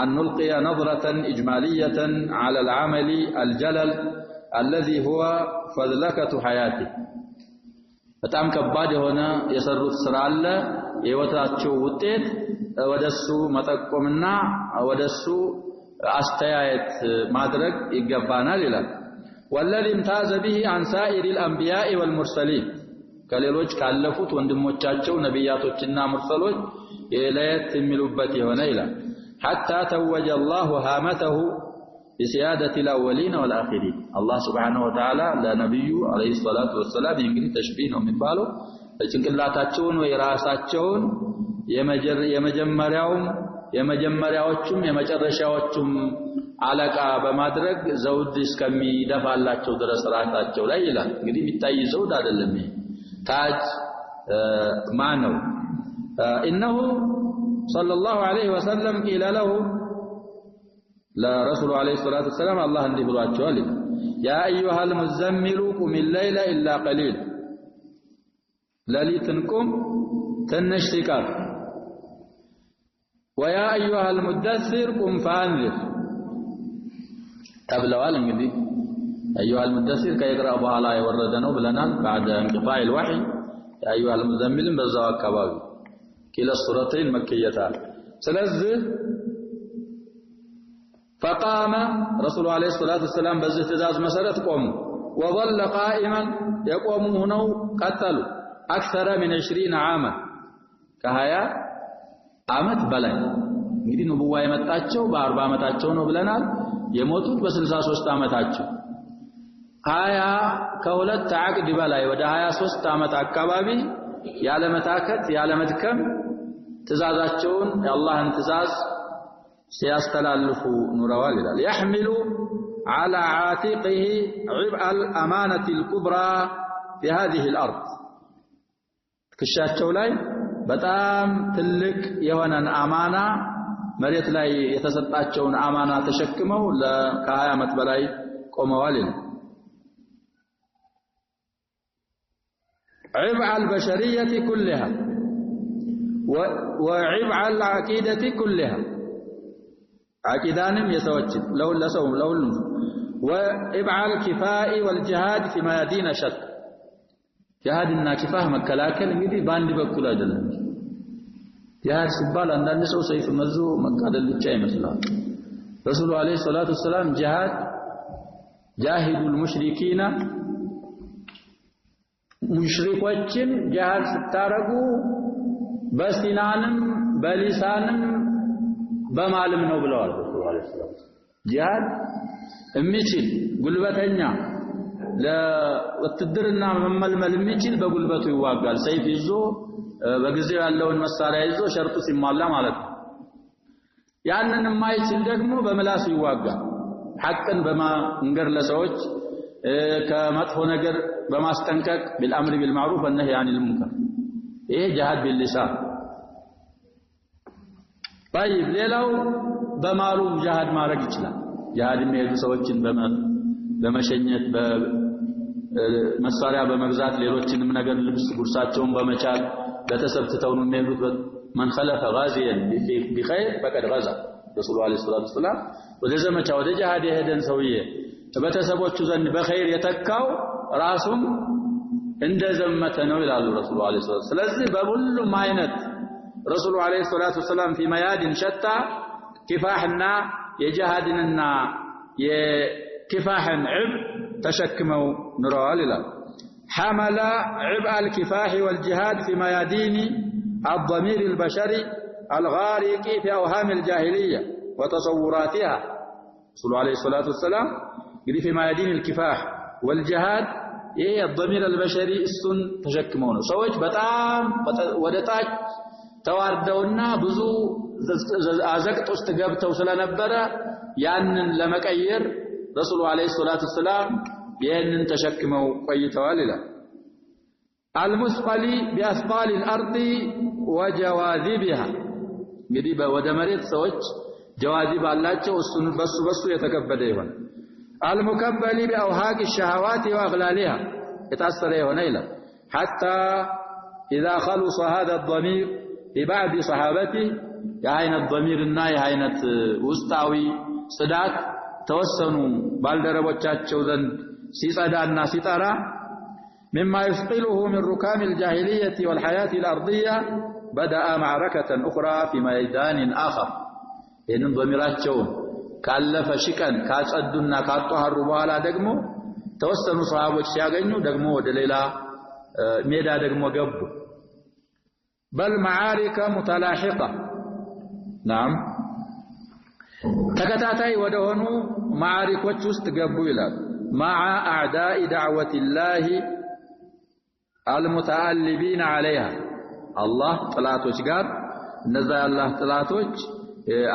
أن نلقي نظرة إجمالية على العمل الجلل الذي هو فذلكة حياته በጣም ከባድ የሆነ የሰሩት ስራ አለ የወታቸው ውጤት ወደሱ መጠቆምና ወደሱ አስተያየት ማድረግ ይገባናል ይላል والذي امتاز به عن سائر الأنبياء والمرسلين ከሌሎች ካለፉት ወንድሞቻቸው ነብያቶችና ሙርሰሎች የለየት የሚሉበት የሆነ ይላል حتى توج الله هامته بسيادة الأولين والآخرين الله سبحانه وتعالى لنبي عليه الصلاة والسلام እንግዲህ ተሽቢህ ነው የሚባለው ጭንቅላታቸውን ወይ ራሳቸውን የመጀመሪያዎቹም የመጨረሻዎቹም አለቃ በማድረግ ዘውድ እስከሚደፋላቸው ድረስ ራሳቸው ላይ ይላል እንግዲህ የሚታይ ዘውድ አይደለም ታጅ ማነው إنه صلى الله عليه وسلم قيل له لرسول عليه الصلاة والسلام الله እንዲህ ብሏቸዋል يا أيها المزمل قم الليل إلا قليل ليلتكم ትንሽ ሲቀር ويا أيها المدثر قم فأنذر ተብለዋል እንግዲህ أيها المدثر كيقرأ በኋላ የወረደ ነው ብለናል بعد انقطاع الوحي يا أيها المزمل በዛው አካባቢ كلا السورتين مكيتان ስለዚህ فقام رسول عليه الصلاة والسلام በዚህ ትእዛዝ መሰረት ቆሙ وظل قائما يقوم ሆነው ቀጠሉ أكثر من 20 عاما ከ20 ዓመት በላይ እንግዲህ ንቡዋ የመጣቸው በ40 ዓመታቸው ነው ብለናል የሞቱት በ63 ዓመታቸው 20 ከሁለት አቅድ በላይ ወደ 23 ዓመት አካባቢ ያለ መታከት ያለ መድከም ትእዛዛቸውን የአላህን ትእዛዝ ሲያስተላልፉ ኑረዋል ይላል يحمل على عاتقه عبء الأمانة الكبرى في هذه الأرض ትከሻቸው ላይ በጣም ትልቅ የሆነን አማና መሬት ላይ የተሰጣቸውን አማና ተሸክመው ለ20 ዓመት በላይ ቆመዋል ይላል عبء البشرية كلها وعبء العقيدة كلها عقيدانم يسوجد لو لسوم لو وعبء الكفاء والجهاد في ميادين شتى جهادنا كفاه مكلاكل እንግዲህ ባንድ በኩል አይደለም ጂሃድ ሲባል አንዳንድ ሰው ሰይፍ መዞ መቃደል ብቻ ይመስላል ረሱሉ አለይሂ ሰላቱ ሰላም ጂሃድ ጃሂዱል ሙሽሪኪና ሙሽሪኮችን ጂሃድ ስታረጉ በሲናንም በሊሳንም በማልም ነው ብለዋል ረሱሉ አለይሂ ሰላቱ ጂሃድ የሚችል ጉልበተኛ ለውትድርና መመልመል የሚችል በጉልበቱ ይዋጋል ሰይፍ ይዞ በጊዜው ያለውን መሳሪያ ይዞ ሸርጡ ሲሟላ ማለት ነው ያንን የማይችል ደግሞ በመላሱ ይዋጋል ሐቅን በማንገር ለሰዎች ከመጥፎ ነገር በማስጠንቀቅ بالامر بالمعروف والنهي عن المنكر إيه جهاد باللسان. طيب ليلو بمالو جهاد ما رجلا جهاد የሚሄዱ ሰዎችን በመሸኘት በመሳሪያ በመግዛት ሌሎችንም ነገር ልብስ ጉርሳቸውን በመቻል ለተሰብተው ነው የሚሄዱት من خلف غازيا بخير فقد غزا رسول الله صلى الله عليه وسلم ወደ ዘመቻ ወደ ጂሃድ የሄደን ሰውዬ በተሰቦቹ ዘንድ በخير የተካው ራሱም እንደዘመተ ነው ይላሉ ረሱል الله صلى الله عليه وسلم ስለዚህ በሁሉም አይነት ረሱል الله صلى الله عليه وسلم في ميادين شتى كفاحنا يجاهدنا يكفاحن عب تشكموا نروال إلى حمل عبء الكفاح والجهاد في ميادين الضمير البشري الغارق في أوهام الجاهلية وتصوراتها صلى الله عليه الصلاة والسلام يقول في ميادين الكفاح والجهاد إيه الضمير البشري السن تشكمونه سويج بتام ودتاج تواردونا بزو أزكت استجابته ስለነበረ ያንን ለመቀየር ረሱል አለይሂ ሰላቱ ሰላም ይሄንን ተሸክመው ቆይተዋል ይላል المثقل بأثقال الأرض وجواذبها እንግዲህ ወደ መሬት ሰዎች ጀዋዚብ አላቸው እሱን በሱ የተከበደ ይሆን المكبل بأوهاق الشهوات وأغلالها የታሰረ ይሆነ ይላል حتى إذا خلص هذا الضمير ببعض صحابته የአይነት ضميرና የአይነት ውስጣዊ ጽዳት ተወሰኑ ባልደረቦቻቸው ዘንድ ሲጸዳና ሲጠራ مما يثقله من ركام الجاهلية والحياة الأرضية بدأ معركة أخرى في ميدان آخر ይህንን ضميራቸውን ካለፈ ሽቀን ካጸዱና ካጧሃሩ በኋላ ደግሞ ተወሰኑ ሰሃቦች ሲያገኙ ደግሞ ወደ ሌላ ሜዳ ደግሞ ገቡ بل معارك متلاحقة نعم ተከታታይ ወደ ሆኑ ማዕሪኮች ውስጥ ገቡ ይላል مع أعداء دعوة الله المتألبين عليها الله طلاتوች ጋር እነዛ ያላህ طلاتوች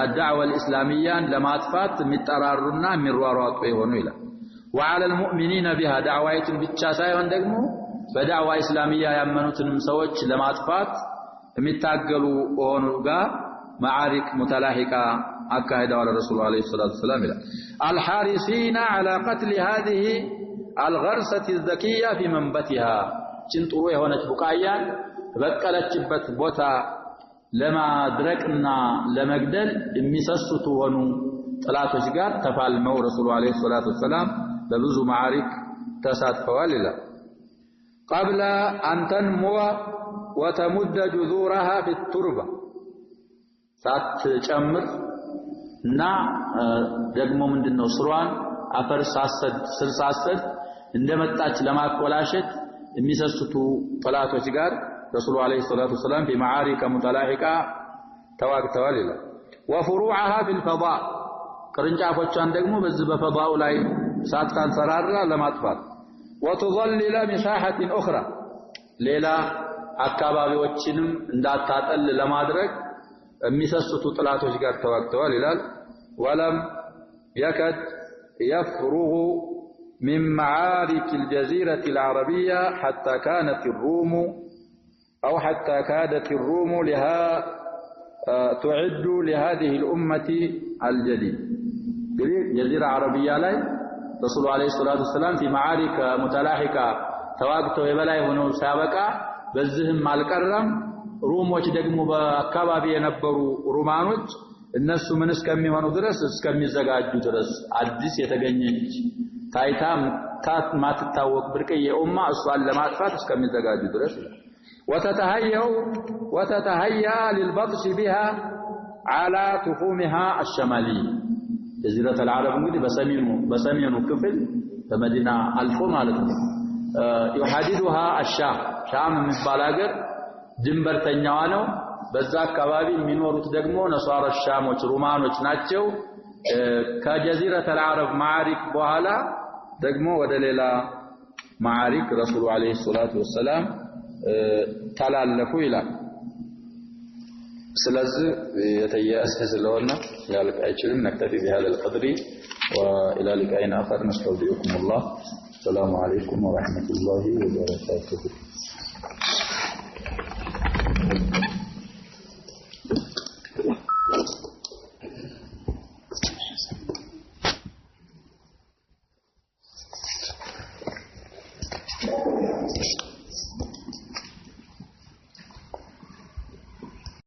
الدعوة الإسلامية ለማጥፋት የሚጠራሩና የሚሯሯጡ ይሆኑ ይላል وعلى المؤمنين بها دعوات ብቻ ሳይሆን ደግሞ በዳዕዋ እስላሚያ ያመኑትንም ሰዎች ለማጥፋት የሚታገሉ ሆኑ ጋር معارك متلاحقة أكاهد على الرسول عليه الصلاة والسلام الحارسين على قتل هذه الغرسة الذكية في منبتها چنطوه هونت بقايان بقلتشبت بوتا لما دركنا لمقدل امسسطو هونو طلاتوች ጋር ተፋልመው رسول عليه الصلاة والسلام በብዙ معارك ተሳትፈዋል ይላል قبل أن تنمو وتمد جذورها في التربة ሳትጨምር እና ደግሞ ምንድነው ስሯን አፈር ሳሰድ እንደመጣች ለማቆላሸት የሚሰስቱ ጠላቶች ጋር ረሱል አለይሂ ሰላቱ ሰላም በማዓሪከ ሙተላሂቃ ተዋግተዋል ይላል وفروعها في الفضاء ቅርንጫፎቿን ደግሞ በዚህ በፈዳው ላይ ሳታንሰራራ ለማጥፋት وتظلل مساحة أخرى ሌላ አካባቢዎችንም እንዳታጠል ለማድረግ የሚሰስቱ ጥላቶች ጋር ተዋግተዋል ይላል ولم يكد يفرغ من معارك الجزيرة العربية حتى كانت الروم أو حتى كادت الروم لها تعد لهذه الأمة الجديد جزيرة عربية لي رسول عليه الصلاة والسلام في معارك متلاحقة تواجته يبلاي هنا سابقا بزهم مع الكرم روموች ደግሞ በአካባቢ የነበሩ ሮማኖች እነሱ ምን እስከሚሆኑ ድረስ እስከሚዘጋጁ ድረስ አዲስ የተገኘች ታይታ ማትታወቅ ብርቅዬ ኡማ እሷን ለማጥፋት እስከሚዘጋጁ ድረስ وتتهيأ للبطش بها على تخومها الشمالية جزيرة العرب እንግዲህ በሰሜኑ ክፍል በመዲና አልፎ ማለት ነው يحددها الشام ሻም የሚባል ሀገር ድንበርተኛዋ ነው በዛ አካባቢ የሚኖሩት ደግሞ ነሷራ ሻሞች ሮማኖች ናቸው ከጀዚረተ العرب معارك በኋላ ደግሞ ወደ ሌላ معارك رسول عليه الصلاة والسلام ተላለፉ ይላል ስለዚህ የተያያዘ ስለሆነ ያልቅ አይችልም نكتفي بهذا القدر وإلى لقاء آخر نستودعكم الله السلام عليكم ورحمة الله وبركاته